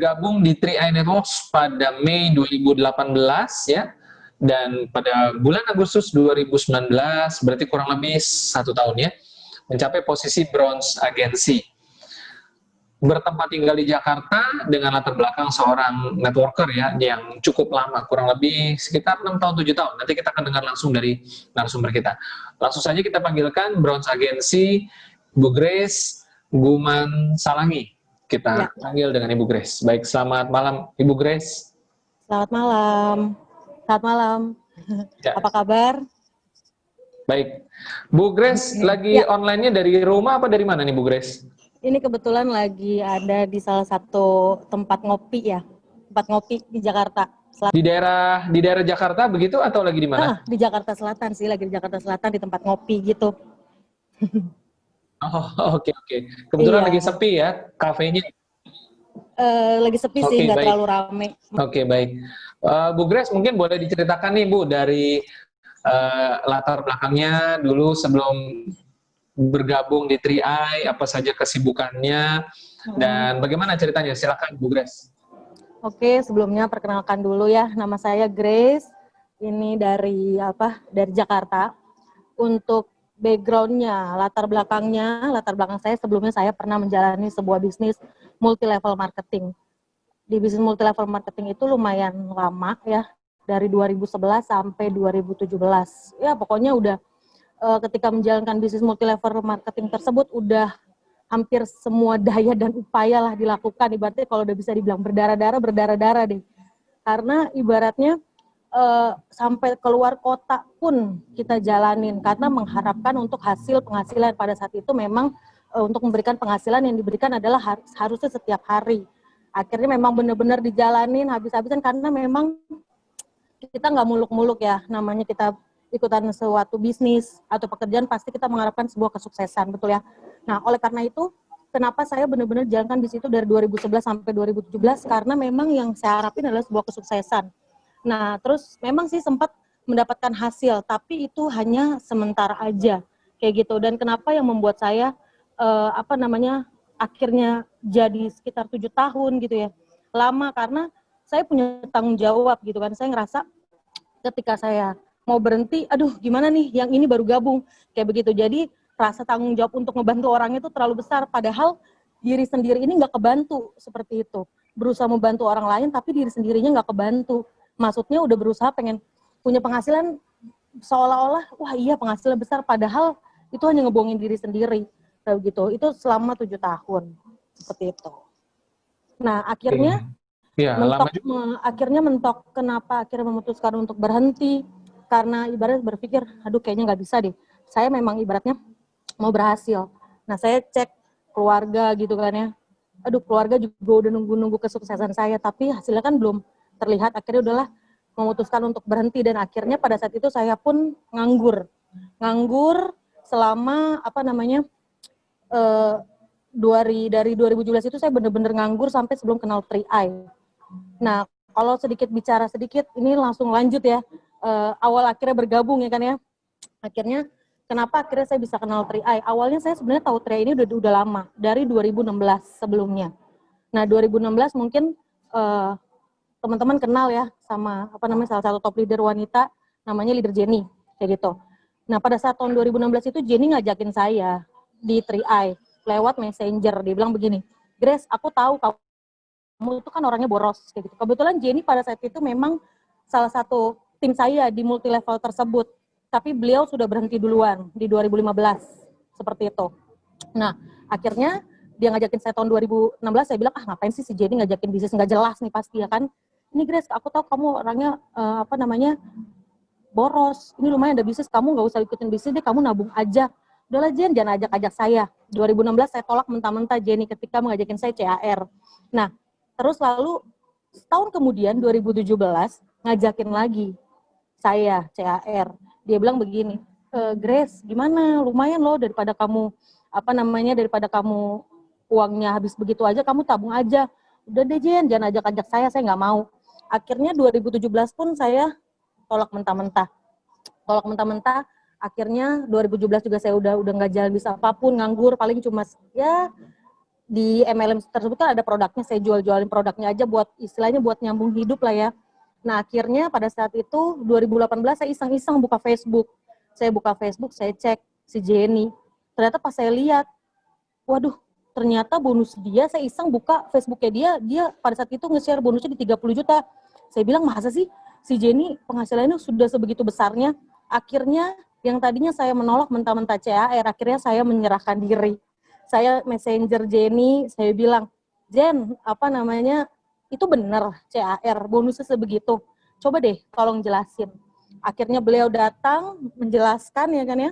bergabung di 3i Networks pada Mei 2018 ya, dan pada bulan Agustus 2019, berarti kurang lebih 1 tahun ya, mencapai posisi bronze agency. Bertempat tinggal di Jakarta dengan latar belakang seorang networker ya, yang cukup lama, kurang lebih sekitar 6 tahun, 7 tahun. Nanti kita akan dengar langsung dari narasumber kita. Langsung saja kita panggilkan bronze agency Bu Grace Guman Salangi. Kita panggil dengan Ibu Grace. Baik, selamat malam Ibu Grace. Selamat malam. Selamat malam. Ya. Apa kabar? Baik. Bu Grace lagi online-nya dari rumah apa dari mana nih Bu Grace? Ini kebetulan lagi ada di salah satu tempat ngopi ya. Tempat ngopi di Jakarta Selatan. Di daerah Jakarta begitu atau lagi di mana? Di Jakarta Selatan sih, lagi di Jakarta Selatan di tempat ngopi gitu. Oh, oke. Kebetulan lagi sepi ya kafenya. Lagi sepi sih, nggak terlalu rame. Oke, baik. Bu Grace mungkin boleh diceritakan nih Bu dari latar belakangnya dulu sebelum bergabung di 3i, apa saja kesibukannya dan bagaimana ceritanya? Silakan Bu Grace. Oke, sebelumnya perkenalkan dulu ya, nama saya Grace. Ini dari Jakarta. Untuk backgroundnya, latar belakang saya sebelumnya saya pernah menjalani sebuah bisnis multi level marketing. Di bisnis multi level marketing itu lumayan lama ya, dari 2011 sampai 2017. Ya pokoknya udah ketika menjalankan bisnis multi level marketing tersebut udah hampir semua daya dan upaya lah dilakukan. Ibaratnya kalau udah bisa dibilang berdarah-darah deh. Karena ibaratnya sampai keluar kota pun kita jalanin karena mengharapkan untuk penghasilan pada saat itu memang untuk memberikan penghasilan yang diberikan adalah harusnya setiap hari. Akhirnya memang benar-benar dijalanin habis-habisan karena memang kita nggak muluk-muluk ya, namanya kita ikutan suatu bisnis atau pekerjaan pasti kita mengharapkan sebuah kesuksesan, betul ya. Nah, oleh karena itu, kenapa saya benar-benar jalankan di situ dari 2011 sampai 2017, karena memang yang saya harapin adalah sebuah kesuksesan. Nah, terus memang sih sempat mendapatkan hasil, tapi itu hanya sementara aja, kayak gitu. Dan kenapa yang membuat saya, akhirnya jadi sekitar 7 tahun gitu ya, lama karena saya punya tanggung jawab gitu kan, saya ngerasa ketika saya mau berhenti, aduh gimana nih, yang ini baru gabung, kayak begitu. Jadi rasa tanggung jawab untuk ngebantu orang itu terlalu besar, padahal diri sendiri ini nggak kebantu seperti itu. Berusaha membantu orang lain, tapi diri sendirinya nggak kebantu. Maksudnya udah berusaha pengen punya penghasilan, seolah-olah, wah iya penghasilan besar, padahal itu hanya ngebohongin diri sendiri, kayak gitu. Itu selama 7 tahun, seperti itu. Nah, akhirnya mentok, kenapa akhirnya memutuskan untuk berhenti, karena ibaratnya berpikir, aduh kayaknya nggak bisa deh, saya memang ibaratnya mau berhasil. Nah saya cek keluarga gitu kan ya, aduh keluarga juga udah nunggu-nunggu kesuksesan saya, tapi hasilnya kan belum terlihat, akhirnya udahlah memutuskan untuk berhenti, dan akhirnya pada saat itu saya pun nganggur selama dari 2017 itu saya benar-benar nganggur sampai sebelum kenal 3i. Nah, kalau bicara sedikit, ini langsung lanjut ya. Awal akhirnya bergabung ya kan ya. Akhirnya, kenapa akhirnya saya bisa kenal 3i? Awalnya saya sebenarnya tahu 3i ini udah lama, dari 2016 sebelumnya. Nah, 2016 mungkin teman-teman kenal ya sama salah satu top leader wanita, namanya leader Jenny, kayak gitu. Nah, pada saat tahun 2016 itu Jenny ngajakin saya di 3i lewat Messenger. Dia bilang begini, Grace, aku tahu kamu itu kan orangnya boros, kayak gitu. Kebetulan Jenny pada saat itu memang salah satu tim saya di multi level tersebut, tapi beliau sudah berhenti duluan di 2015, seperti itu. Nah, akhirnya dia ngajakin saya tahun 2016, saya bilang, ngapain sih si Jenny ngajakin bisnis nggak jelas nih pasti ya kan. Ini Grace, aku tahu kamu orangnya boros, ini lumayan ada bisnis, kamu nggak usah ikutin bisnis deh, kamu nabung aja. Udahlah Jen, jangan ajak-ajak saya. 2016 saya tolak mentah-mentah Jenny ketika mengajakin saya CAR. Nah, terus lalu setahun kemudian 2017 ngajakin lagi saya CAR. Dia bilang begini, Grace, gimana? Lumayan loh daripada kamu daripada kamu uangnya habis begitu aja, kamu tabung aja. Udah deh Jen, jangan ajak-ajak saya nggak mau. Akhirnya 2017 pun saya tolak mentah-mentah. Akhirnya 2017 juga saya udah nggak jalan bisa apapun, nganggur, paling cuma ya di MLM tersebut kan ada produknya, saya jual-jualin produknya aja buat istilahnya buat nyambung hidup lah ya. Nah akhirnya pada saat itu 2018 saya iseng-iseng buka Facebook. Saya buka Facebook, saya cek si Jenny. Ternyata pas saya lihat, waduh, ternyata bonus dia, saya iseng buka Facebooknya dia pada saat itu nge-share bonusnya di 30 juta. Saya bilang, masa sih si Jenny penghasilannya sudah sebegitu besarnya? Akhirnya yang tadinya saya menolak mentah-mentah CAR, akhirnya saya menyerahkan diri. Saya messenger Jenny, saya bilang, Jen, apa namanya, itu benar CAR, bonusnya sebegitu. Coba deh, tolong jelasin. Akhirnya beliau datang, menjelaskan ya kan ya,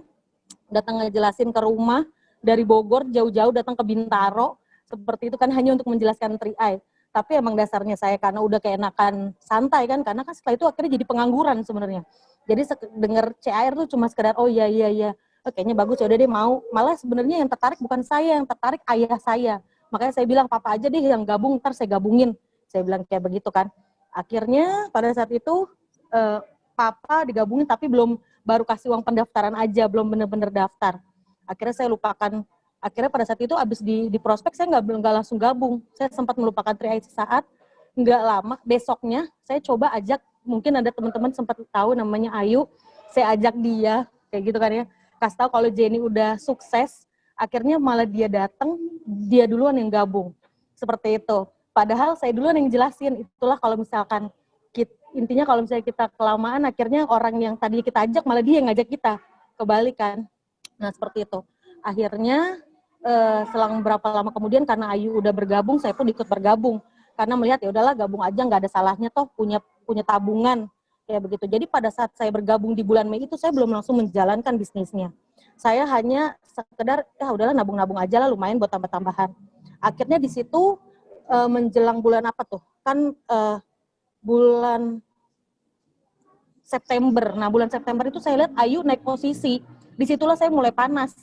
datang ngejelasin ke rumah, dari Bogor jauh-jauh datang ke Bintaro, seperti itu kan hanya untuk menjelaskan 3i. Tapi emang dasarnya saya karena udah keenakan santai kan, karena kan setelah itu akhirnya jadi pengangguran sebenarnya. Jadi denger CAR tuh cuma sekedar oh iya, oh, kayaknya bagus ya udah deh mau. Malah sebenarnya yang tertarik bukan saya, yang tertarik ayah saya. Makanya saya bilang papa aja deh yang gabung, ntar saya gabungin. Saya bilang kayak begitu kan. Akhirnya pada saat itu papa digabungin tapi belum, baru kasih uang pendaftaran aja, belum bener-bener daftar. Akhirnya saya lupakan. Akhirnya pada saat itu abis di prospek saya nggak langsung gabung. Saya sempat melupakan 3i sesaat. Nggak lama besoknya saya coba ajak, mungkin ada teman-teman sempat tahu namanya Ayu. Saya ajak dia kayak gitu kan ya. Kasih tahu kalau Jenny udah sukses. Akhirnya malah dia datang, dia duluan yang gabung. Seperti itu. Padahal saya duluan yang jelasin. Itulah kalau misalkan intinya kalau misalnya kita kelamaan, akhirnya orang yang tadi kita ajak malah dia yang ngajak kita. Kebalikan. Nah seperti itu. Akhirnya selang berapa lama kemudian karena Ayu udah bergabung, saya pun ikut bergabung karena melihat ya udahlah gabung aja, nggak ada salahnya toh punya tabungan kayak begitu. Jadi pada saat saya bergabung di bulan Mei itu saya belum langsung menjalankan bisnisnya. Saya hanya sekedar ya udahlah nabung-nabung aja lah, lumayan buat tambah-tambahan. Akhirnya di situ menjelang bulan apa tuh? Kan bulan September. Nah, bulan September itu saya lihat Ayu naik posisi. Disitulah saya mulai panas.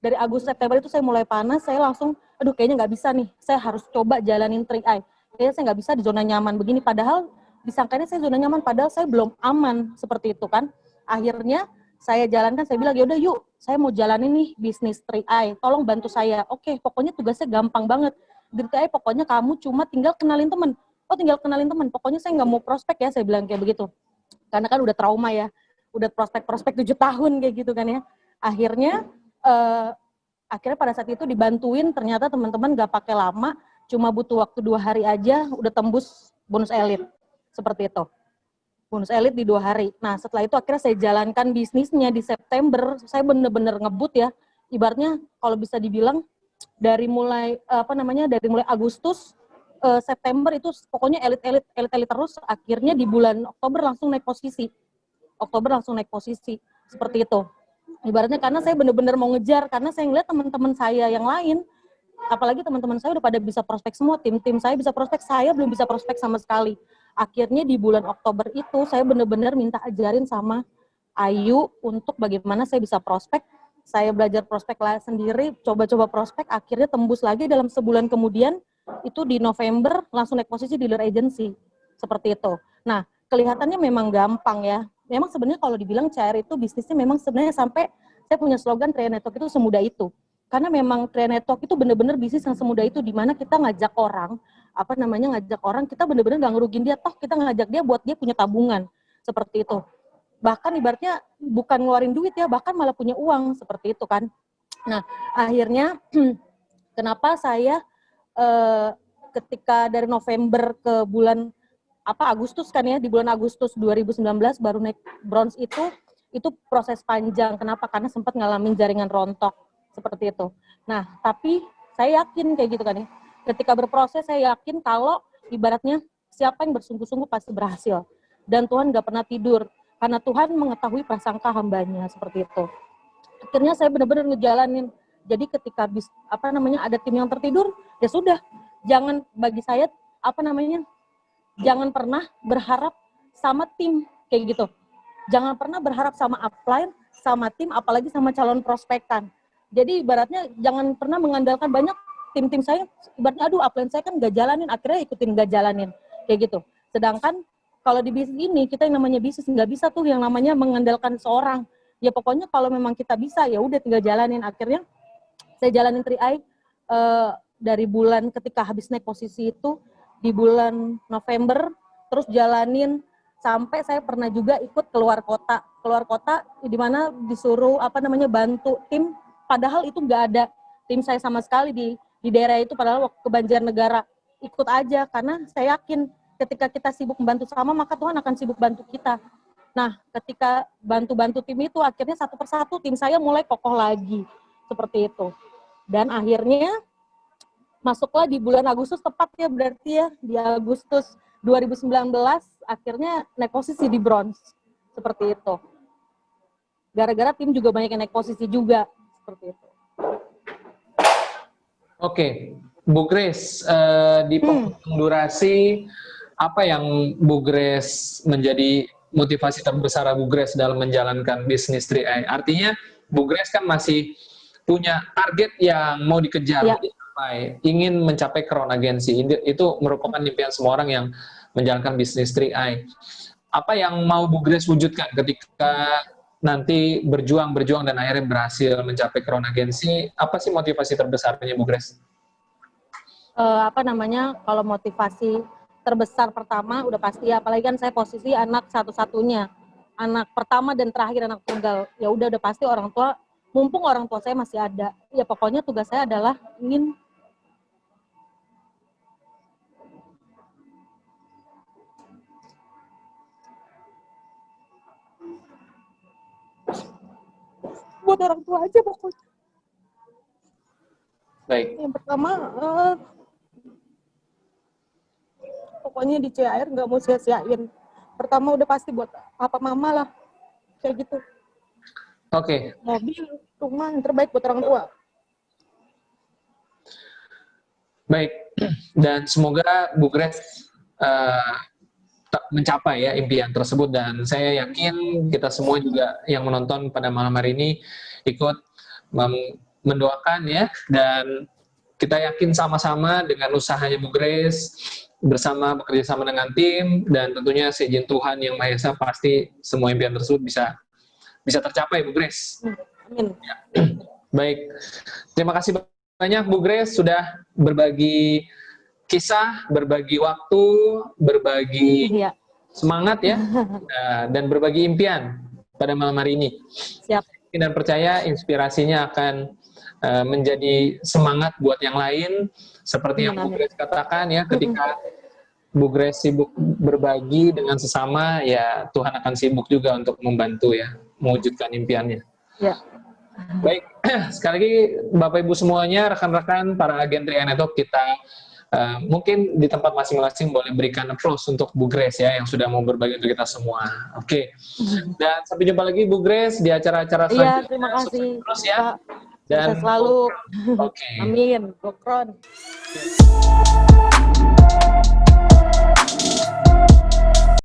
Dari Agustus September itu saya mulai panas, saya langsung, aduh kayaknya nggak bisa nih, saya harus coba jalanin 3i. Kayaknya saya nggak bisa di zona nyaman begini, padahal disangkanya saya zona nyaman, padahal saya belum aman, seperti itu kan. Akhirnya saya jalankan, saya bilang, yaudah yuk, saya mau jalanin nih bisnis 3i, tolong bantu saya. Oke, pokoknya tugasnya gampang banget. Di 3i pokoknya kamu cuma tinggal kenalin teman. Oh tinggal kenalin teman, pokoknya saya nggak mau prospek ya, saya bilang kayak begitu. Karena kan udah trauma ya, udah prospek 7 tahun kayak gitu kan ya. Akhirnya pada saat itu dibantuin, ternyata teman-teman gak pakai lama, cuma butuh waktu 2 hari aja udah tembus bonus elit, seperti itu. Bonus elit di 2 hari. Nah setelah itu akhirnya saya jalankan bisnisnya di September, saya bener-bener ngebut ya, ibaratnya kalau bisa dibilang dari mulai dari mulai Agustus, September itu pokoknya elit terus, akhirnya di bulan Oktober langsung naik posisi, seperti itu. Ibaratnya karena saya benar-benar mau ngejar, karena saya ngeliat teman-teman saya yang lain, apalagi teman-teman saya udah pada bisa prospek semua, tim saya bisa prospek, saya belum bisa prospek sama sekali. Akhirnya di bulan Oktober itu saya benar-benar minta ajarin sama Ayu untuk bagaimana saya bisa prospek. Saya belajar prospek lah sendiri, coba-coba prospek, akhirnya tembus lagi dalam sebulan kemudian, itu di November langsung naik posisi dealer agency, seperti itu. Nah, kelihatannya memang gampang ya. Memang sebenarnya kalau dibilang CAR itu bisnisnya memang sebenarnya sampai saya punya slogan 3i Network itu semudah itu. Karena memang 3i Network itu benar-benar bisnis yang semudah itu, di mana kita ngajak orang, kita benar-benar nggak ngerugin dia, toh kita ngajak dia buat dia punya tabungan, seperti itu. Bahkan ibaratnya bukan ngeluarin duit ya, bahkan malah punya uang, seperti itu kan. Nah, akhirnya kenapa saya ketika dari November ke bulan Agustus kan ya, di bulan Agustus 2019 baru naik bronze itu proses panjang. Kenapa? Karena sempat ngalamin jaringan rontok, seperti itu. Nah, tapi saya yakin kayak gitu kan ya. Ketika berproses saya yakin kalau ibaratnya siapa yang bersungguh-sungguh pasti berhasil. Dan Tuhan nggak pernah tidur, karena Tuhan mengetahui prasangka hambanya, seperti itu. Akhirnya saya benar-benar ngejalanin. Jadi ketika ada tim yang tertidur, ya sudah, jangan, bagi saya jangan pernah berharap sama tim kayak gitu. Jangan pernah berharap sama upline, sama tim, apalagi sama calon prospekan. Jadi ibaratnya jangan pernah mengandalkan banyak tim-tim saya, ibaratnya aduh upline saya kan nggak jalanin, akhirnya ikutin nggak jalanin kayak gitu. Sedangkan kalau di bisnis ini kita yang namanya bisnis nggak bisa tuh yang namanya mengandalkan seorang. Ya pokoknya kalau memang kita bisa ya udah tinggal jalanin. Akhirnya saya jalanin 3i dari bulan ketika habis naik posisi itu di bulan November, terus jalanin sampai saya pernah juga ikut keluar kota di mana disuruh bantu tim, padahal itu nggak ada tim saya sama sekali di daerah itu, padahal waktu ke Banjarnegara ikut aja karena saya yakin ketika kita sibuk membantu sama maka Tuhan akan sibuk bantu kita. Nah, ketika bantu-bantu tim itu akhirnya satu persatu tim saya mulai kokoh lagi seperti itu. Dan akhirnya masuklah di bulan Agustus, tepat ya berarti ya, di Agustus 2019 akhirnya naik posisi di bronze seperti itu. Gara-gara tim juga banyak yang naik posisi juga seperti itu. Oke, Bu Grace, di penghujung durasi apa yang Bu Grace menjadi motivasi terbesar Bu Grace dalam menjalankan bisnis 3i? Artinya Bu Grace kan masih punya target yang mau dikejar, mau dicapai, ingin mencapai Crown Agency. Itu merupakan impian semua orang yang menjalankan bisnis 3i. Apa yang mau Bu Grace wujudkan ketika nanti berjuang dan akhirnya berhasil mencapai Crown Agency? Apa sih motivasi terbesarnya Bu Grace? Kalau motivasi terbesar pertama udah pasti ya, apalagi kan saya posisi anak satu-satunya, anak pertama dan terakhir, anak tunggal. Ya udah pasti orang tua, mumpung orang tua saya masih ada, ya pokoknya tugas saya adalah ingin buat orang tua aja pokoknya. Baik. Yang pertama, pokoknya di CAR nggak mau sia-siain. Pertama udah pasti buat apa mama lah, kayak gitu. Oke. Mobil, rumah yang terbaik buat orang tua. Baik, dan semoga Bu Grace mencapai ya impian tersebut, dan saya yakin kita semua juga yang menonton pada malam hari ini ikut mendoakan ya, dan kita yakin sama-sama dengan usahanya Bu Grace, bekerja sama dengan tim, dan tentunya seizin Tuhan Yang Maha Esa pasti semua impian tersebut bisa tercapai Bu Grace. Amin. Ya. Baik, terima kasih banyak Bu Grace sudah berbagi kisah, berbagi waktu, berbagi semangat ya, dan berbagi impian pada malam hari ini. Siap. Dan percaya inspirasinya akan menjadi semangat buat yang lain, seperti yang Bu Grace katakan ya, ketika Bu Grace sibuk berbagi dengan sesama, ya Tuhan akan sibuk juga untuk membantu ya, mewujudkan impiannya. Ya. Baik, sekali lagi Bapak Ibu semuanya, rekan-rekan para agen 3i Network, kita mungkin di tempat masing-masing boleh berikan applause untuk Bu Grace ya, yang sudah mau berbagi untuk kita semua. Oke. Dan sampai jumpa lagi Bu Grace di acara-acara selanjutnya. Iya, terima kasih. Terus ya. Dan selalu. Oke. Amin. Bokron.